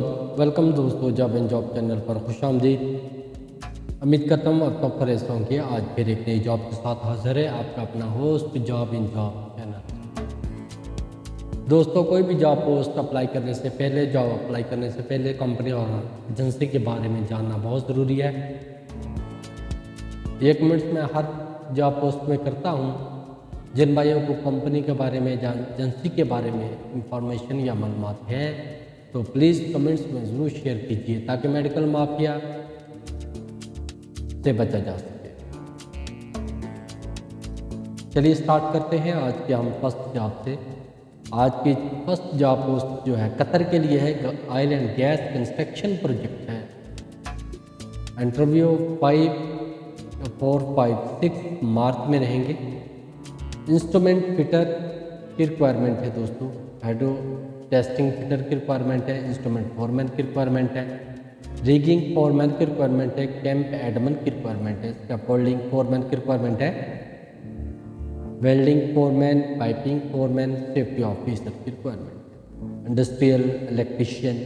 Welcome दोस्तों, job and job channel पर खुशामदीद। उम्मीद करता हूँ आप सब फ्रेश होंगे। आज फिर एक नई जॉब के साथ हाजिर है आपका अपना host job and job channel. दोस्तों, कोई भी जॉब पोस्ट अप्लाई करने से पहले, जॉब अप्लाई करने से पहले कंपनी और एजेंसी के बारे में जानना बहुत ज़रूरी है। 1 मिनट में हर जॉब पोस्ट में करता हूँ। जिन भाइयों को कंपनी के बारे में, एजेंसी के बारे में इंफॉर्मेशन या मालूमात है तो प्लीज़ कमेंट्स में ज़रूर शेयर कीजिए ताकि मेडिकल माफिया से बचा जा सके। चलिए स्टार्ट करते हैं आज के हम फर्स्ट जॉब से। आज की फर्स्ट जॉब पोस्ट जो है कतर के लिए है। Oil and gas construction project है। इंटरव्यू 5-4-5-6 मार्च में रहेंगे। इंस्ट्रूमेंट फिटर की रिक्वायरमेंट है दोस्तों। हाइड्रो टेस्टिंग फिटर की रिक्वायरमेंट है। इंस्ट्रूमेंट फोरमैन की रिक्वायरमेंट है। रिगिंग फोरमैन की रिक्वायरमेंट है। कैंप एडमन की रिक्वायरमेंट है। स्कैफोल्डिंग फोरमैन की रिक्वायरमेंट है। Welding foreman, piping foreman, safety officer की रिक्वायरमेंट है। इंडस्ट्रियल इलेक्ट्रीशियन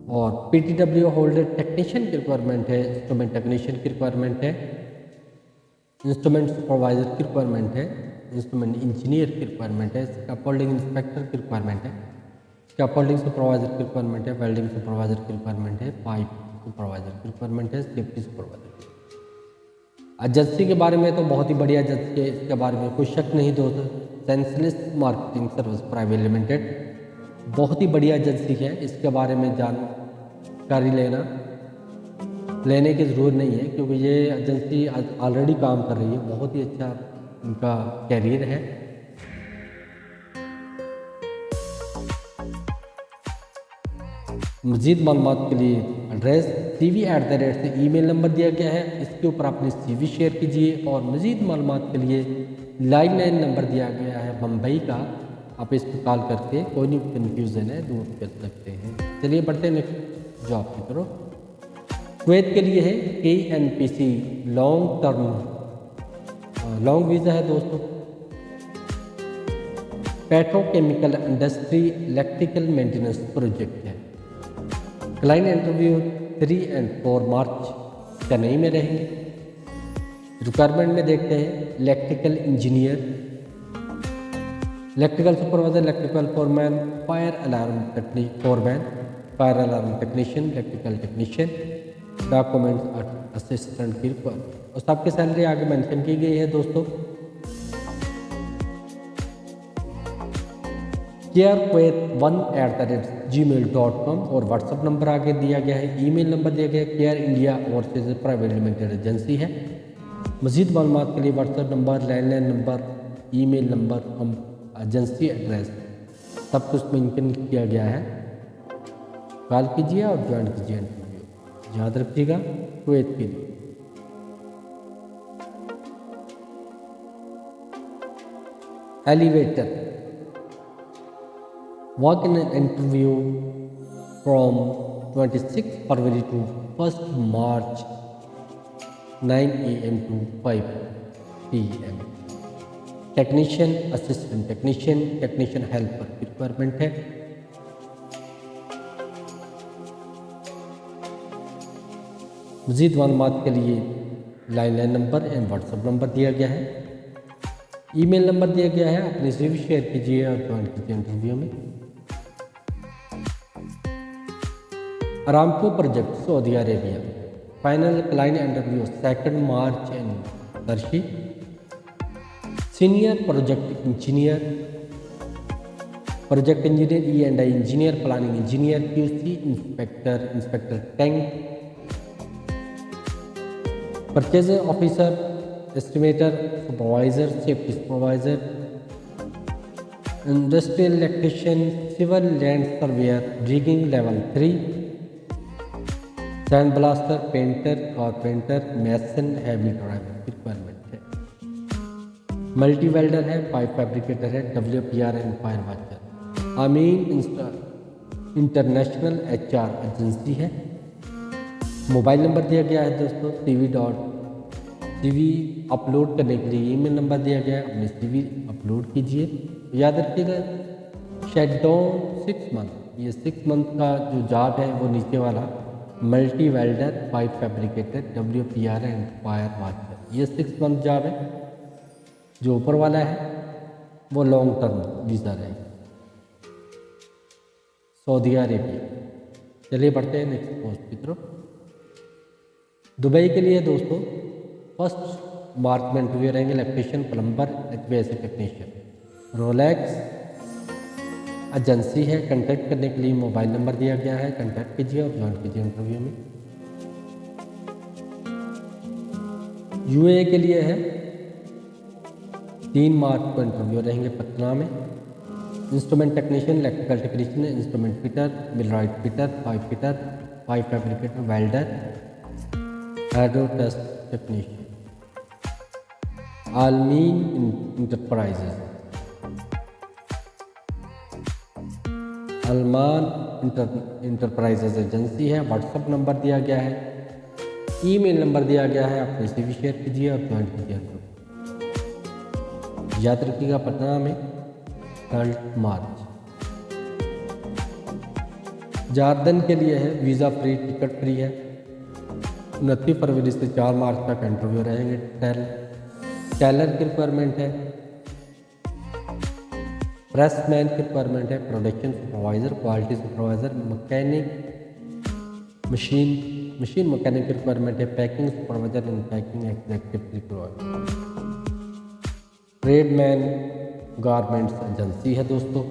और PTW होल्डर टेक्नीशियन की रिक्वायरमेंट है। इंस्ट्रूमेंट टेक्नीशियन की रिक्वायरमेंट है। इंस्ट्रूमेंट सुपरवाइजर की रिक्वायरमेंट है। इंस्ट्रूमेंट इंजीनियर की रिक्वायरमेंट है। स्कैफोल्डिंग इंस्पेक्टर की रिक्वायरमेंट है। स्कैफोल्डिंग सुपरवाइजर की रिक्वायरमेंट है। वेल्डिंग सुपरवाइजर की रिक्वायरमेंट है। पाइप सुपरवाइजर की रिक्वायरमेंट है। Safety supervisor. एजेंसी के बारे में तो बहुत ही बढ़िया एजेंसी है, इसके बारे में कोई शक नहीं दोस्तों। Senseless marketing service private limited बहुत ही बढ़िया एजेंसी है। इसके बारे में जानकारी लेने की ज़रूरत नहीं है क्योंकि ये एजेंसी ऑलरेडी काम कर रही है। बहुत ही अच्छा उनका कैरियर है। मज़ीद मालूमात के लिए एड्रेस CV@ से ईमेल नंबर दिया गया है। इसके ऊपर अपनी CV शेयर कीजिए और मज़ीद मालूमात के लिए लाइन नंबर दिया गया है मुंबई का। आप इस पर कॉल करके कोई नहीं कन्फ्यूज़न है दूर कर सकते हैं। चलिए बढ़ते हैं नेक्स्ट जॉब की तरफ। कुवैत के लिए है KNPC लॉन्ग वीज़ा है दोस्तों। Petrochemical industry electrical maintenance project है। क्लाइंट इंटरव्यू 3 और 4 मार्च चेन्नई में रहेंगे। रिक्वायरमेंट में देखते हैं electrical engineer, electrical supervisor, electrical foreman, fire alarm foreman, fire alarm technician, electrical technician, document assistant की रिक्वायरमेंट और सबकी सैलरी आगे मेंशन की गई है दोस्तों। carequet1@gmail.com और व्हाट्सअप नंबर आगे दिया गया है। ईमेल नंबर दिया गया है। Care India overseas private limited agency है। मज़ीद मालूमात के लिए WhatsApp number, landline number, email number, agency address सब कुछ मेंशन किया गया है। कॉल कीजिए और ज्वाइन कीजिए इंटरव्यू। याद रखिएगा कुवैत के लिए। Elevator walk in an interview from 26 February to 1st March 9 AM to 5 PM। Technician, assistant technician, technician helper की रिक्वायरमेंट है। मज़ीद मालूमात के लिए line number and WhatsApp number दिया गया है। ईमेल नंबर दिया गया है। अपनी CV शेयर कीजिए और ज्वाइन कीजिए इंटरव्यू में। Aramco project Saudi Arabia. Final client interview 2 March in दर्शी। Senior project engineer, E&I engineer, planning engineer, QC inspector tank, purchasing officer, estimator, supervisor, safety supervisor, industrial electrician, civil land surveyor, rigging level 3, sand blaster, painter, carpenter, mason, heavy driver की requirement है। Multi welder है, pipe fabricator है, WPR and fire watcher. Amin international HR agency है। Mobile number दिया गया है दोस्तों। CV upload करने के लिए ईमेल नंबर दिया गया है। अपनी CV अपलोड कीजिए। याद रखिएगा शेट डाउन 6 मंथ ये 6 मंथ का जो जॉब है वो नीचे वाला multi welder pipe fabricator WPR and fire watcher, ये 6 मंथ जॉब है। जो ऊपर वाला है वो लॉन्ग टर्म वीज़ा रहेगा, सऊदी अरेबिया। चलिए बढ़ते हैं नेक्स्ट पोस्ट की तरफ। दुबई के लिए दोस्तों 1 मार्च में इंटरव्यू रहेंगे, electrician, plumber, HVAC technician. Rolex agency है, कांटेक्ट करने के लिए मोबाइल नंबर दिया गया है, कांटेक्ट कीजिए और ज्वाइन कीजिए इंटरव्यू में। UAE के लिए है 3 मार्च को इंटरव्यू रहेंगे पटना में। Instrument technician, electrical technician, instrument fitter, millwright fitter, pipe fabricator, welder, hydro test technician. Alameen enterprises, Alman enterprises agency है। व्हाट्सएप नंबर दिया गया है, ईमेल नंबर दिया गया है, आप किसी भी शेयर कीजिए और ज्वाइन कीजिए। याद रखिएगा पटना में 3 मार्च। जार्दन के लिए है वीज़ा फ्री, टिकट फ्री है। 29 फरवरी से 4 मार्च तक इंटरव्यू रहेंगे। टेलर की रिक्वायरमेंट है, प्रेसमैन की रिक्वायरमेंट है, production supervisor, quality supervisor, mechanic, machine mechanic की रिक्वायरमेंट है, packing supervisor and packing executive की रिक्वायरमेंट। ट्रेडमैन गारमेंट्स एजेंसी है दोस्तों।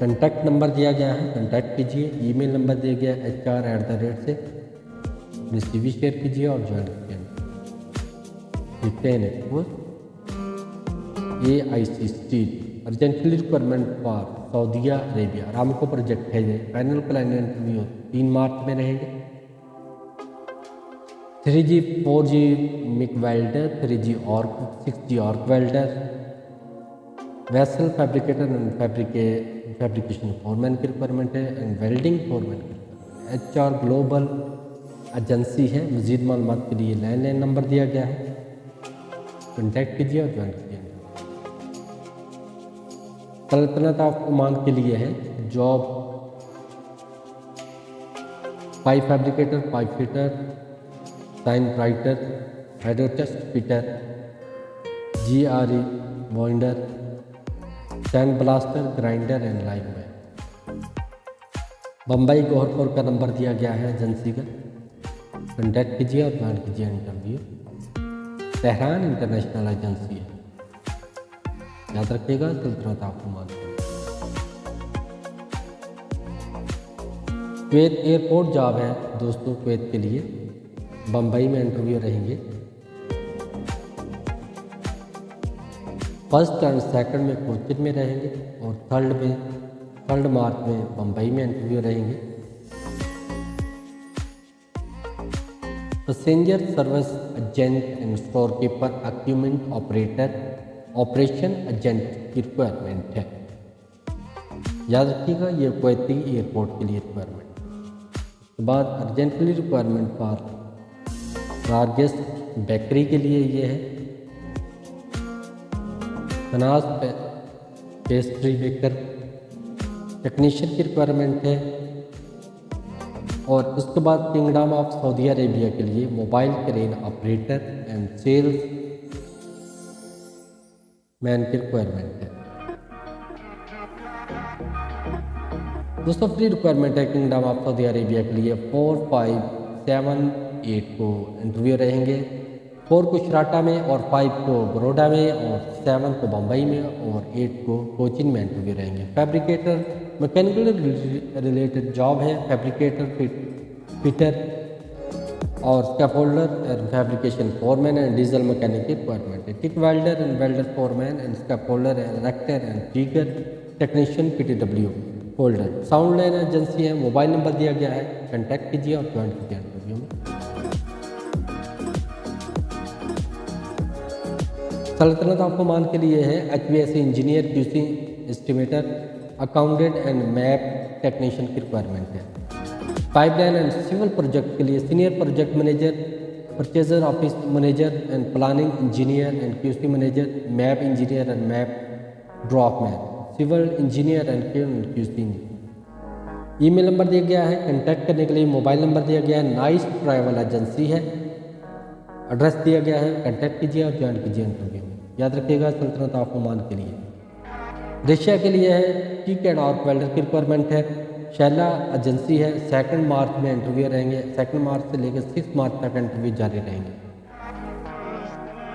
कंटैक्ट नंबर दिया गया है, कंटैक्ट कीजिए। ईमेल नंबर दिया गया है HR@ से, अपनी CV शेयर कीजिए और ज्वाइन कीजिए। देखते हैं next post. AIC steel urgently requirement for Saudi Arabia, Ramco project है ये। फाइनल क्लाइंट इंटरव्यू 3 मार्च में रहेंगे। 3G 4G Mick welder, 3G और 6G arc welder, vessel fabricator and fabrication foreman की रिक्वायरमेंट है एंड वेल्डिंग फोरमैन की requirement. HR global agency है। मज़ीद मालूमात के लिए लैंडलाइन नंबर दिया गया है, कॉन्टैक्ट कीजिए और ज्वाइन कीजिए। सल्तनत ऑफ ओमान के लिए है job, pipe fabricator, pipe fitter, sign writer, hydrotest fitter, GRE winder, sand blaster, grinder and lineman. Bombay Goharpur का नंबर दिया गया है एजेंसी का, कॉन्टैक्ट कीजिए और ज्वाइन कीजिए इंटरव्यू। तेहरान इंटरनेशनल एजेंसी है, याद रखिएगा सल्तनत of Oman. Kuwait airport job है दोस्तों कुवैत के लिए, बम्बई में इंटरव्यू रहेंगे। 1 एंड 2 में कोचिन में रहेंगे और 3 मार्च में बम्बई में इंटरव्यू रहेंगे। Passenger service agent and store keeper, equipment operator, operation agent की रिक्वायरमेंट है। याद रखिएगा ये कुवैती एयरपोर्ट के लिए रिक्वायरमेंट। उसके बाद urgently requirement for largest bakery के लिए ये है। बनास पेस्ट्री बेकर टेक्नीशियन की रिक्वायरमेंट है। और उसके बाद किंगडम ऑफ सऊदी अरेबिया के लिए mobile crane operator and salesman की रिक्वायरमेंट है। दोस्तों फ्री रिक्वायरमेंट है किंगडम ऑफ सऊदी अरेबिया के लिए। 4, 5, 7, 8 को इंटरव्यू रहेंगे। 4 को शराटा में और 5 को बड़ौदा में और 7 को बम्बई में और 8 को कोचिन में इंटरव्यू रहेंगे। फैब्रिकेटर मैकेनिकल रिलेटेड जॉब है, फैब्रिकेटर, फिटर और scaffolder and fabrication foreman and diesel mechanic की रिक्वायरमेंट है। TIG welder and welder foreman and scaffolder and rector and trigger technician PTW holder. Sound line agency है, mobile number दिया गया है, contact कीजिए और ज्वाइन कीजिए इंटरव्यू में। सल्तनत ऑफ ओमान के लिए है HVAC engineer, QC estimator, accountant and MEP technician की रिक्वायरमेंट है। पाइपलाइन एंड सिविल प्रोजेक्ट के लिए senior project manager, purchaser office manager and planning engineer and QC manager, MEP engineer and MEP draftsman. Civil engineer and QC. Email number दिया गया है, contact करने के लिए मोबाइल नंबर दिया गया है, नाइस ट्रैवल एजेंसी है, एड्रेस दिया गया है, कॉन्टैक्ट कीजिए और ज्वाइन कीजिए इंटरव्यू में। याद रखिएगा सल्तनत ऑफ ओमान के लिए। रशिया के लिए है, टीकेड और वेल्डर की रिक्वायरमेंट है, शैला एजेंसी है, 2 मार्च में इंटरव्यू रहेंगे, 2 मार्च से लेकर 6 मार्च तक इंटरव्यू जारी रहेंगे।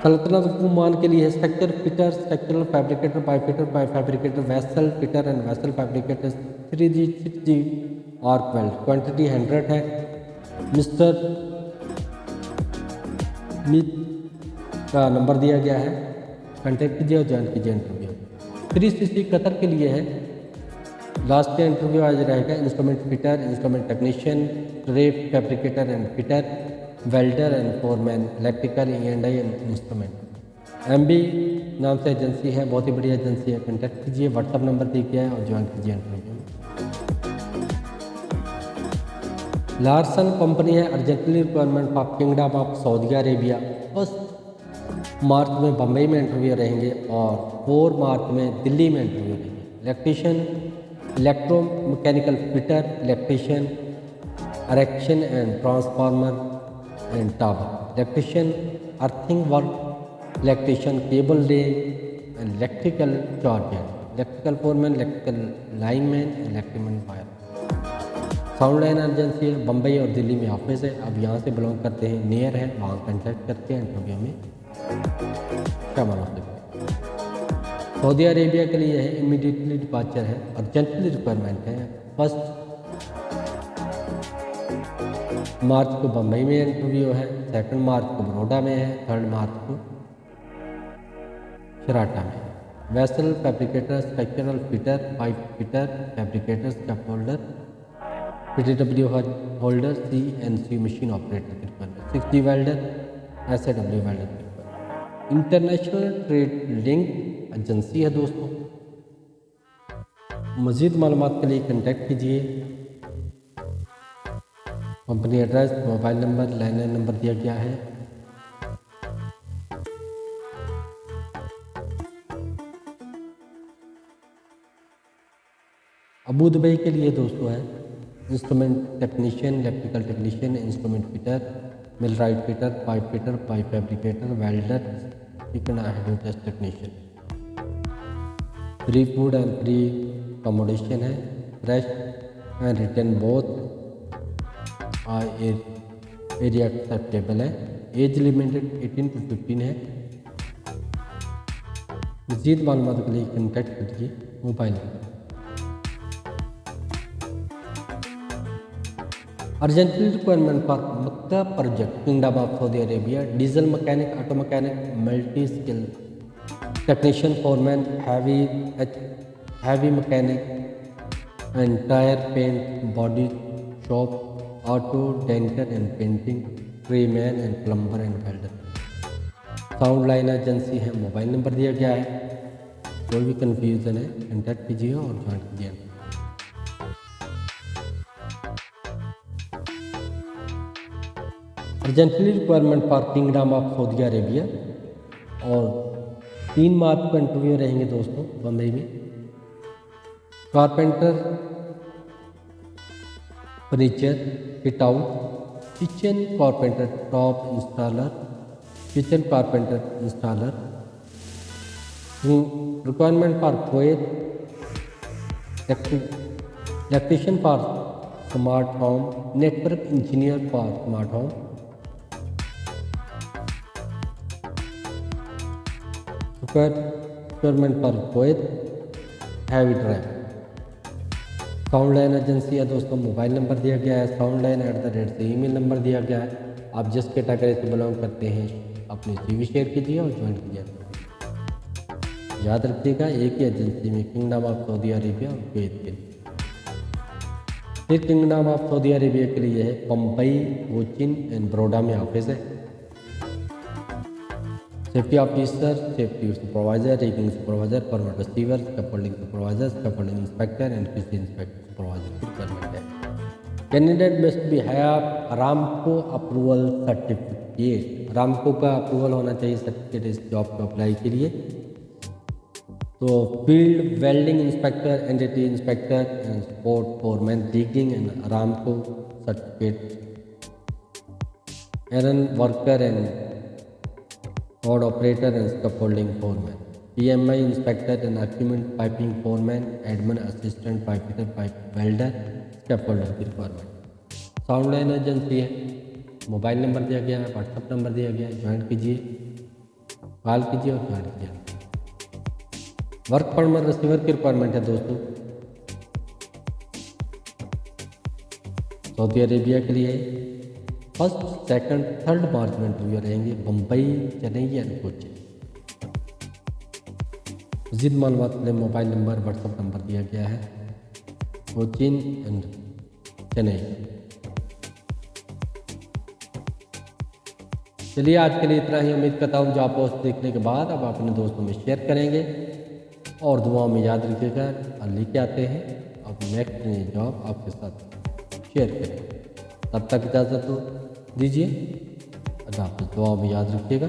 सल्तनत ऑफ ओमान के लिए structure fitter, structural fabricator, by fabricator, vessel fitter and vessel fabricator, 3G 6G arc weld, quantity 100 है। मिस्टर स्मिथ का नंबर दिया गया है, कॉन्टैक्ट कीजिए और ज्वाइन कीजिए इंटरव्यू। 3CC कतर के लिए है, लास्ट इंटरव्यू आज रहेगा, instrument fitter, instrument technician, tray fabricator and fitter, welder and foreman, electrical E&I and instrument. MB नाम से एजेंसी है, बहुत ही बड़ी एजेंसी है, कॉन्टैक्ट कीजिए, व्हाट्सअप नंबर दिया गया है और ज्वाइन कीजिए इंटरव्यू। लार्सन कंपनी है, urgently requirement for kingdom of Saudi Arabia. 1 मार्च में बम्बई में इंटरव्यू रहेंगे और 4 मार्च में दिल्ली में इंटरव्यू रहेंगे। Electrician, electro mechanical fitter, electrician, erection and transformer and tower, electrician, earthing work, electrician, cable lay and electrical charger, electrical foreman, electrical lineman, electrical wire। Sound line agency है, बम्बई और दिल्ली में ऑफिस है, अब यहाँ से बिलोंग करते हैं, नियर है, वहाँ कंटेक्ट करके इंटरव्यू में शामिल हो सकते हैं। सऊदी अरेबिया के लिए है, इमीडिएटली डिपार्चर है, अर्जेंटली रिक्वायरमेंट है। 1 मार्च को बम्बई में इंटरव्यू है, 2 मार्च को बड़ौदा में है, 3 मार्च को शराटा में। Vessel fabricator, structural fitter, pipe fitter, fabricator, स्कैप holder, PTW holder, CNC machine operator के requirement, 6G welder, SAW welder के requirement. International trade link agency है दोस्तों। मज़ीद मालूमात के लिए कॉन्टैक्ट कीजिए। Company address, mobile number, landline number दिया गया है। अबू दुबई के लिए दोस्तों है, instrument technician, electrical technician, instrument fitter, millwright fitter, pipe fabricator, welder, chicken test technician. Free food and free accommodation है, fresh and return both area acceptable है। Age limited 18 to 15 है। मज़ीद मालूमात के लिए कॉन्टैक्ट कीजिए mobile number. Urgently requirement for Makkah project, kingdom of Saudi Arabia, diesel mechanic, auto mechanic, multi skill technician, foreman, heavy mechanic and tyre paint, body shop, auto denter and painting, tradesman and plumber and welder. Sound line agency है, mobile number दिया गया है। कोई भी confusion है contact कीजिए और join कीजिए। Urgently requirement for kingdom of Saudi Arabia और 3 मार्च को इंटरव्यू रहेंगे दोस्तों बम्बई में। Carpenter, furniture fit out, kitchen carpenter, top installer, kitchen carpenter installer. Requirement for Kuwait, electrician for smart home, network engineer for smart home. Requirement for Kuwait, heavy drive. Sound line agency है दोस्तों, mobile number दिया गया है, soundline@, से email number दिया गया है। आप जिस कैटेगरी से बिलोंग करते हैं अपनी CV शेयर कीजिए और ज्वाइन कीजिए। याद रखिएगा एक ही एजेंसी में किंगडम ऑफ सऊदी अरेबिया और कुवैत के लिए। फिर किंगडम ऑफ सऊदी अरेबिया के लिए है, बम्बई, कोचिन एंड बड़ौदा में ऑफिस है। Safety officer, safety supervisor, rigging supervisor, permit receiver, scaffolding supervisor, scaffolding inspector and किसी इंस्पेक्टर सुपरवाइजर की रिक्वायरमेंट है। Candidate must be have Aramco approval certificate. Aramco का अप्रूवल होना चाहिए सर्टिफिकेट इस जॉब को अप्लाई के लिए। तो field welding inspector, NDT inspector and sport foreman, rigging and Aramco certificate, iron worker and odd operator and scaffolding foreman, PMI inspector and equipment piping foreman, admin assistant pipe fitter, pipe welder, scaffolder की requirement. Sound line agency है, mobile number दिया गया है, WhatsApp number दिया गया है, join कीजिए, call कीजिए और ज्वाइन कीजिए। वर्क परमिट रिसीवर की रिक्वायरमेंट है दोस्तों, सऊदी अरेबिया के लिए फर्स्ट, सेकंड, थर्ड मार्च में इंटरव्यू रहेंगे, मुंबई, चेन्नई एंड कोची। मज़ीद मालूमात के लिए मोबाइल नंबर, व्हाट्सएप नंबर दिया गया है, कोचीन एंड चेन्नई। चलिए आज के लिए इतना ही। उम्मीद करता हूँ जॉब पोस्ट देखने के बाद अब अपने दोस्तों में शेयर करेंगे और दुआओं में याद रखिएगा। और लेके आते हैं अब नेक्स्ट नई जॉब आपके साथ शेयर करेंगे। तब तक इजाज़त दो दीजिए, अल्लाह हाफ़िज़। दुआओं में याद रखिएगा।